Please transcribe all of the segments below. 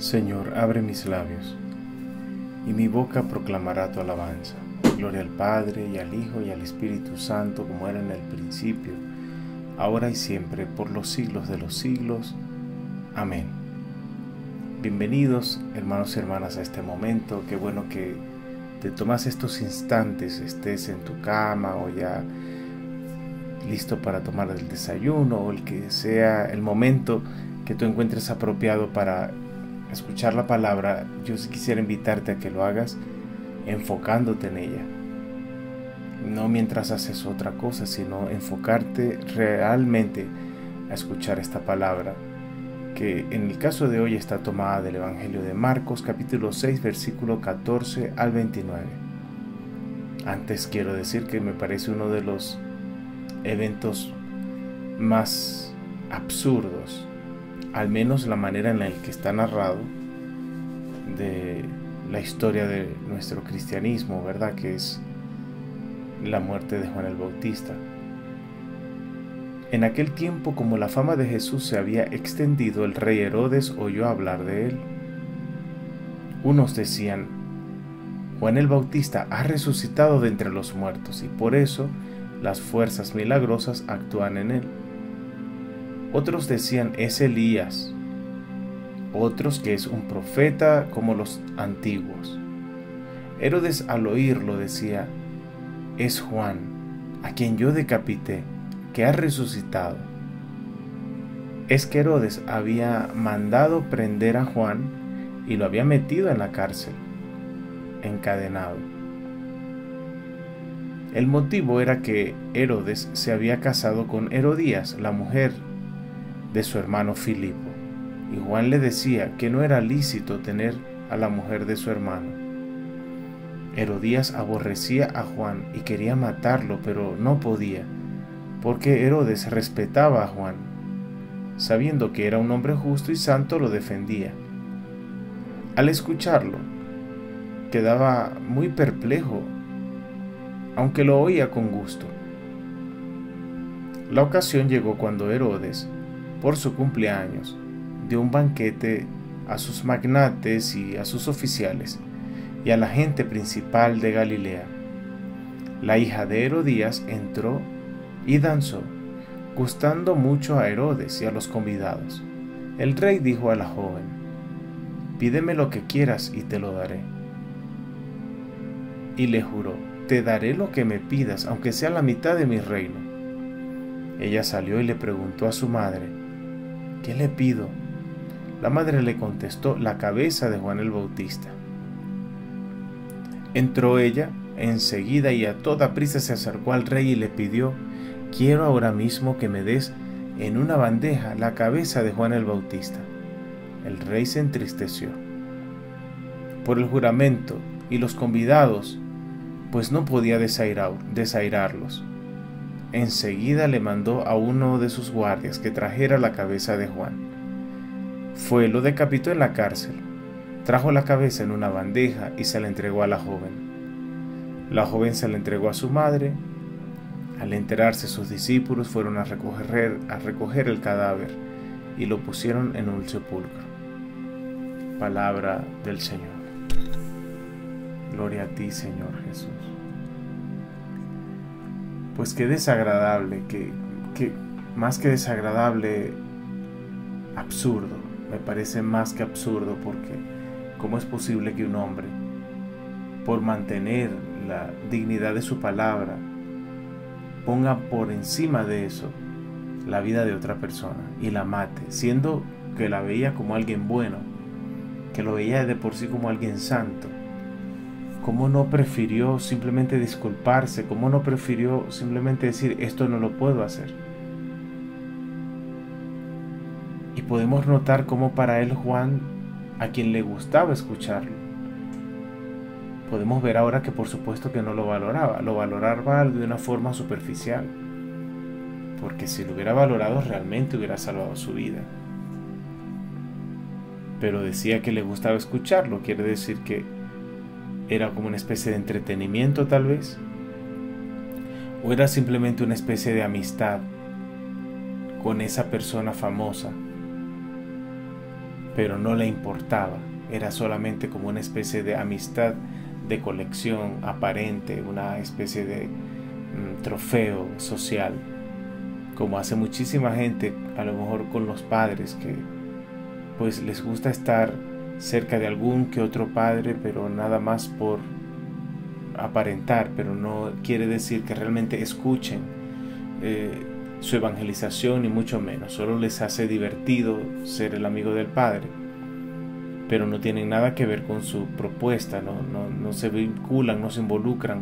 Señor, abre mis labios, y mi boca proclamará tu alabanza. Gloria al Padre, y al Hijo, y al Espíritu Santo, como era en el principio, ahora y siempre, por los siglos de los siglos. Amén. Bienvenidos, hermanos y hermanas, a este momento. Qué bueno que te tomas estos instantes, estés en tu cama o ya listo para tomar el desayuno, o el que sea el momento que tú encuentres apropiado para escuchar la palabra. Yo sí quisiera invitarte a que lo hagas enfocándote en ella, no mientras haces otra cosa, sino enfocarte realmente a escuchar esta palabra, que en el caso de hoy está tomada del Evangelio de Marcos, capítulo 6, versículo 14 al 29. Antes quiero decir que me parece uno de los eventos más absurdos, al menos la manera en la que está narrado, de la historia de nuestro cristianismo, ¿verdad? Que es la muerte de Juan el Bautista. En aquel tiempo, como la fama de Jesús se había extendido, el rey Herodes oyó hablar de él. Unos decían: Juan el Bautista ha resucitado de entre los muertos, y por eso las fuerzas milagrosas actúan en él. Otros decían: es Elías. Otros que es un profeta como los antiguos. Herodes, al oírlo, decía: es Juan, a quien yo decapité, que ha resucitado. Es que Herodes había mandado prender a Juan y lo había metido en la cárcel, encadenado. El motivo era que Herodes se había casado con Herodías, la mujer de su hermano Filipo, y Juan le decía que no era lícito tener a la mujer de su hermano. Herodías aborrecía a Juan y quería matarlo, pero no podía, porque Herodes respetaba a Juan. Sabiendo que era un hombre justo y santo, lo defendía. Al escucharlo, quedaba muy perplejo, aunque lo oía con gusto. La ocasión llegó cuando Herodes, por su cumpleaños, dio un banquete a sus magnates y a sus oficiales y a la gente principal de Galilea. La hija de Herodías entró y danzó, gustando mucho a Herodes y a los convidados. El rey dijo a la joven: pídeme lo que quieras y te lo daré. Y le juró: te daré lo que me pidas, aunque sea la mitad de mi reino. Ella salió y le preguntó a su madre: ¿qué le pido? La madre le contestó: la cabeza de Juan el Bautista. Entró ella enseguida y a toda prisa se acercó al rey y le pidió: quiero ahora mismo que me des en una bandeja la cabeza de Juan el Bautista. El rey se entristeció por el juramento y los convidados, pues no podía desairarlos. Enseguida le mandó a uno de sus guardias que trajera la cabeza de Juan. Fue, lo decapitó en la cárcel, trajo la cabeza en una bandeja y se la entregó a la joven. La joven se la entregó a su madre. Al enterarse, sus discípulos fueron a recoger el cadáver y lo pusieron en un sepulcro. Palabra del Señor. Gloria a ti, Señor Jesús. Pues qué desagradable, que más que desagradable, absurdo. Me parece más que absurdo, porque ¿cómo es posible que un hombre, por mantener la dignidad de su palabra, ponga por encima de eso la vida de otra persona y la mate, siendo que la veía como alguien bueno, que lo veía de por sí como alguien santo? ¿Cómo no prefirió simplemente disculparse? ¿Cómo no prefirió simplemente decir: esto no lo puedo hacer? Y podemos notar cómo para él Juan, a quien le gustaba escucharlo, podemos ver ahora que por supuesto que no lo valoraba de una forma superficial, porque si lo hubiera valorado realmente hubiera salvado su vida. Pero decía que le gustaba escucharlo, quiere decir que era como una especie de entretenimiento, tal vez, o era simplemente una especie de amistad con esa persona famosa pero no le importaba. Era solamente como una especie de amistad de colección aparente, una especie de trofeo social, como hace muchísima gente, a lo mejor con los padres, que pues les gusta estar cerca de algún que otro padre, pero nada más por aparentar, pero no quiere decir que realmente escuchen su evangelización, ni mucho menos. Solo les hace divertido ser el amigo del padre, pero no tienen nada que ver con su propuesta, no se vinculan, no se involucran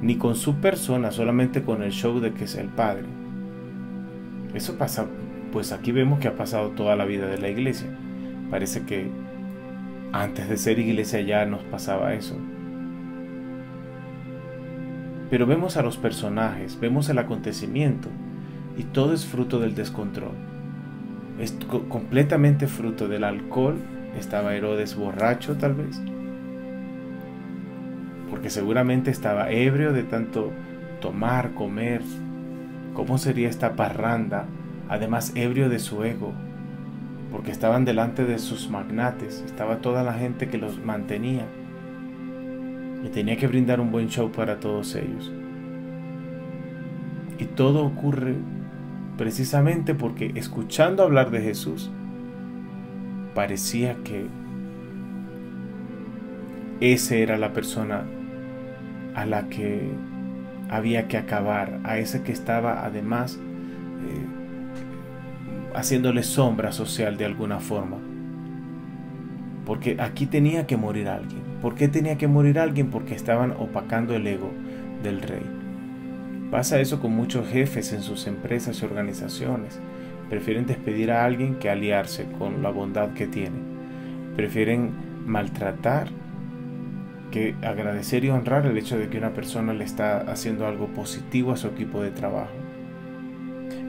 ni con su persona, solamente con el show de que es el padre. Eso pasa, pues aquí vemos que ha pasado toda la vida de la iglesia. Parece que antes de ser iglesia ya nos pasaba eso. Pero vemos a los personajes, vemos el acontecimiento, y todo es fruto del descontrol. Es completamente fruto del alcohol. Estaba Herodes borracho, tal vez, porque seguramente estaba ebrio de tanto tomar, comer. ¿Cómo sería esta parranda? Además, ebrio de su ego, porque estaban delante de sus magnates, estaba toda la gente que los mantenía, y tenía que brindar un buen show para todos ellos. Y todo ocurre precisamente porque, escuchando hablar de Jesús, parecía que esa era la persona a la que había que acabar, a ese que estaba además haciéndole sombra social de alguna forma. Porque aquí tenía que morir alguien. ¿Por qué tenía que morir alguien? Porque estaban opacando el ego del rey. Pasa eso con muchos jefes en sus empresas y organizaciones. Prefieren despedir a alguien que aliarse con la bondad que tiene. Prefieren maltratar que agradecer y honrar el hecho de que una persona le está haciendo algo positivo a su equipo de trabajo.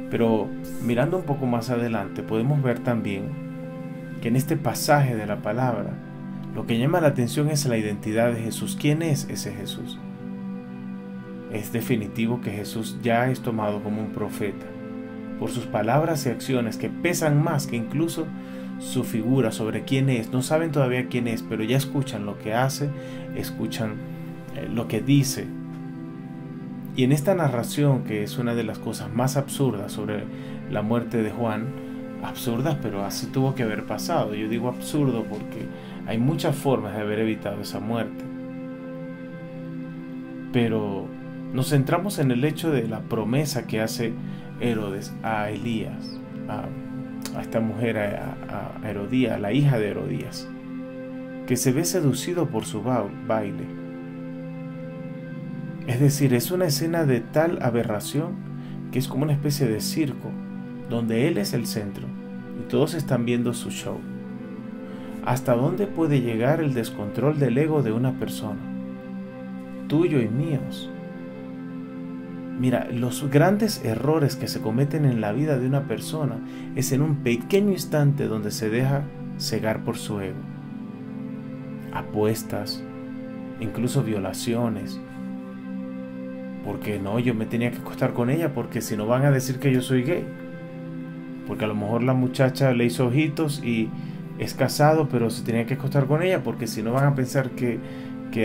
Pero mirando un poco más adelante, podemos ver también que en este pasaje de la palabra, lo que llama la atención es la identidad de Jesús. ¿Quién es ese Jesús? Es definitivo que Jesús ya es tomado como un profeta por sus palabras y acciones que pesan más que incluso su figura sobre quién es. No saben todavía quién es, pero ya escuchan lo que hace, escuchan lo que dice. Y en esta narración, que es una de las cosas más absurdas sobre la muerte de Juan, absurdas, pero así tuvo que haber pasado. Yo digo absurdo porque hay muchas formas de haber evitado esa muerte. Pero nos centramos en el hecho de la promesa que hace Herodes a Elías, a esta mujer, a Herodías, la hija de Herodías, que se ve seducido por su baile. Es decir, es una escena de tal aberración que es como una especie de circo, donde él es el centro y todos están viendo su show. ¿Hasta dónde puede llegar el descontrol del ego de una persona? Tuyo y míos. Mira, los grandes errores que se cometen en la vida de una persona es en un pequeño instante donde se deja cegar por su ego. Apuestas, incluso violaciones. Porque no, yo me tenía que acostar con ella porque si no van a decir que yo soy gay. Porque a lo mejor la muchacha le hizo ojitos y es casado, pero se tenía que acostar con ella porque si no van a pensar que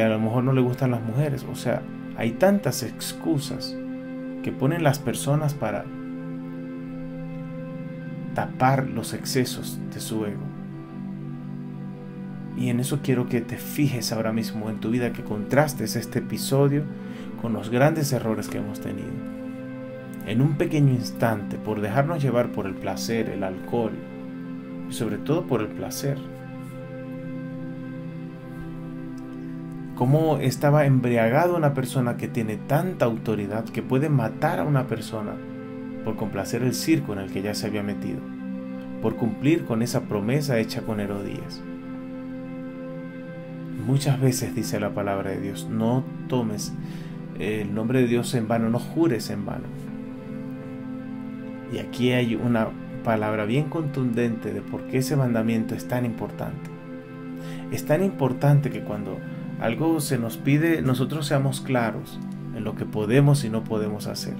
a lo mejor no le gustan las mujeres. O sea, hay tantas excusas que ponen las personas para tapar los excesos de su ego. Y en eso quiero que te fijes ahora mismo en tu vida, que contrastes este episodio con los grandes errores que hemos tenido. En un pequeño instante, por dejarnos llevar por el placer, el alcohol, y sobre todo por el placer. Cómo estaba embriagado una persona que tiene tanta autoridad que puede matar a una persona por complacer el circo en el que ya se había metido, por cumplir con esa promesa hecha con Herodías. Muchas veces dice la palabra de Dios, no tomes el nombre de Dios en vano, no jures en vano. Y aquí hay una palabra bien contundente de por qué ese mandamiento es tan importante. Es tan importante que cuando algo se nos pide, nosotros seamos claros en lo que podemos y no podemos hacer.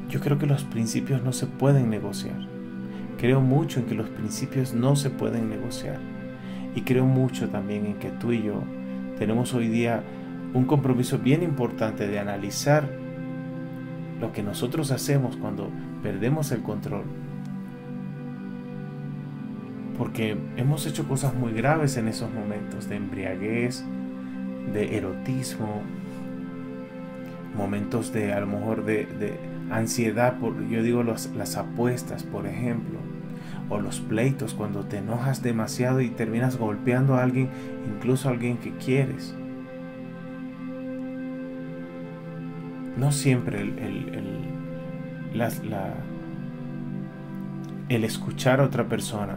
Yo creo que los principios no se pueden negociar. Creo mucho en que los principios no se pueden negociar. Y creo mucho también en que tú y yo tenemos hoy día un compromiso bien importante de analizar lo que nosotros hacemos cuando perdemos el control. Porque hemos hecho cosas muy graves en esos momentos de embriaguez, de erotismo, momentos de a lo mejor de ansiedad, yo digo las apuestas, por ejemplo, o los pleitos, cuando te enojas demasiado y terminas golpeando a alguien, incluso a alguien que quieres. No siempre el escuchar a otra persona,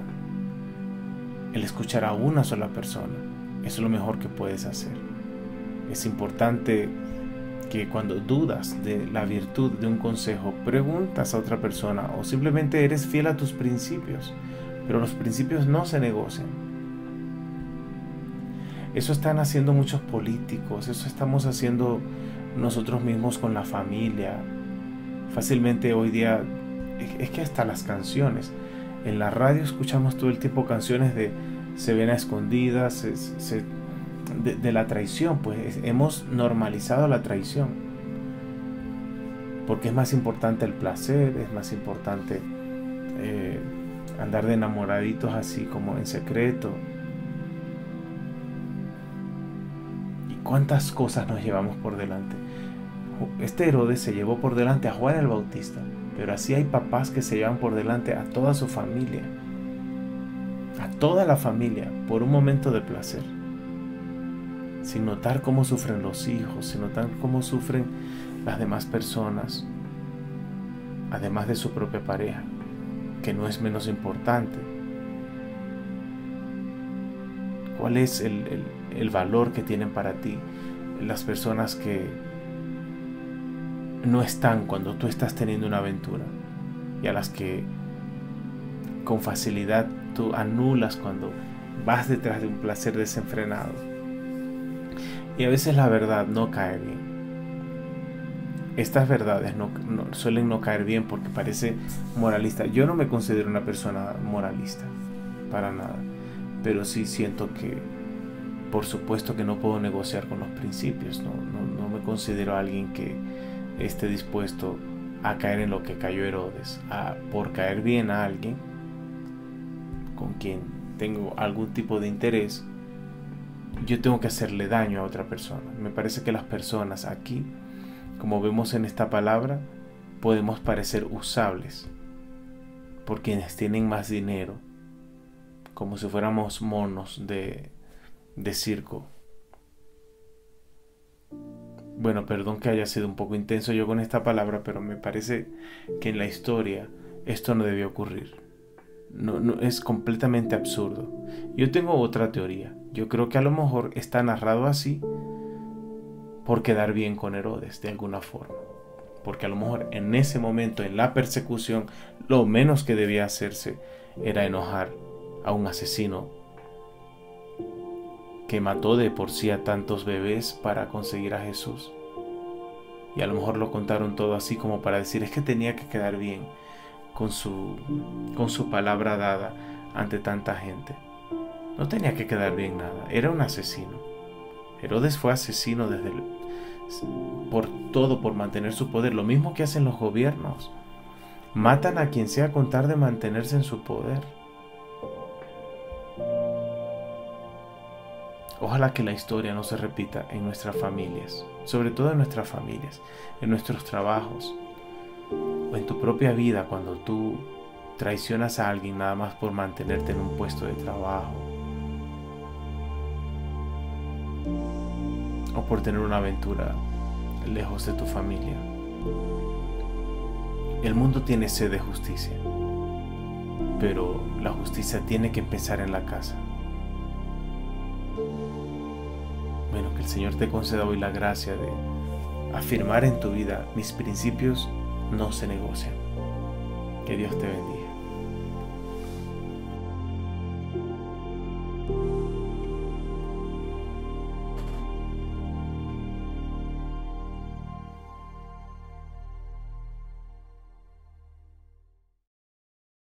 el escuchar a una sola persona, es lo mejor que puedes hacer. Es importante que cuando dudas de la virtud de un consejo, preguntas a otra persona o simplemente eres fiel a tus principios, pero los principios no se negocian. Eso están haciendo muchos políticos, eso estamos haciendo nosotros mismos con la familia. Fácilmente hoy día, es que hasta las canciones, en la radio escuchamos todo el tiempo canciones de se ven a escondidas, de la traición. Pues hemos normalizado la traición, porque es más importante el placer, es más importante andar de enamoraditos así como en secreto. ¿Y cuántas cosas nos llevamos por delante? Este Herodes se llevó por delante a Juan el Bautista, pero así hay papás que se llevan por delante a toda su familia, a toda la familia, por un momento de placer, sin notar cómo sufren los hijos, sin notar cómo sufren las demás personas, además de su propia pareja, que no es menos importante. ¿Cuál es el valor que tienen para ti las personas que no están cuando tú estás teniendo una aventura, y a las que con facilidad tú anulas cuando vas detrás de un placer desenfrenado? Y a veces la verdad no cae bien. Estas verdades suelen no caer bien porque parece moralista. Yo no me considero una persona moralista, para nada. Pero sí siento que, por supuesto que no puedo negociar con los principios. No me considero alguien que esté dispuesto a caer en lo que cayó Herodes, por caer bien a alguien con quien tengo algún tipo de interés. Yo tengo que hacerle daño a otra persona. Me parece que las personas aquí, como vemos en esta palabra, podemos parecer usables por quienes tienen más dinero, como si fuéramos monos de circo. Bueno, perdón que haya sido un poco intenso yo con esta palabra, pero me parece que en la historia esto no debió ocurrir. No, es completamente absurdo. Yo tengo otra teoría. Yo creo que a lo mejor está narrado así por quedar bien con Herodes de alguna forma. Porque a lo mejor en ese momento, en la persecución, lo menos que debía hacerse era enojar a un asesino que mató de por sí a tantos bebés para conseguir a Jesús. Y a lo mejor lo contaron todo así como para decir, es que tenía que quedar bien con su palabra dada ante tanta gente. No tenía que quedar bien nada, era un asesino. Herodes fue asesino por mantener su poder, lo mismo que hacen los gobiernos. Matan a quien sea con tal de mantenerse en su poder. Ojalá que la historia no se repita en nuestras familias, sobre todo en nuestras familias, en nuestros trabajos o en tu propia vida, cuando tú traicionas a alguien nada más por mantenerte en un puesto de trabajo o por tener una aventura lejos de tu familia. El mundo tiene sed de justicia, pero la justicia tiene que empezar en la casa. Bueno, que el Señor te conceda hoy la gracia de afirmar en tu vida: mis principios no se negocian. Que Dios te bendiga.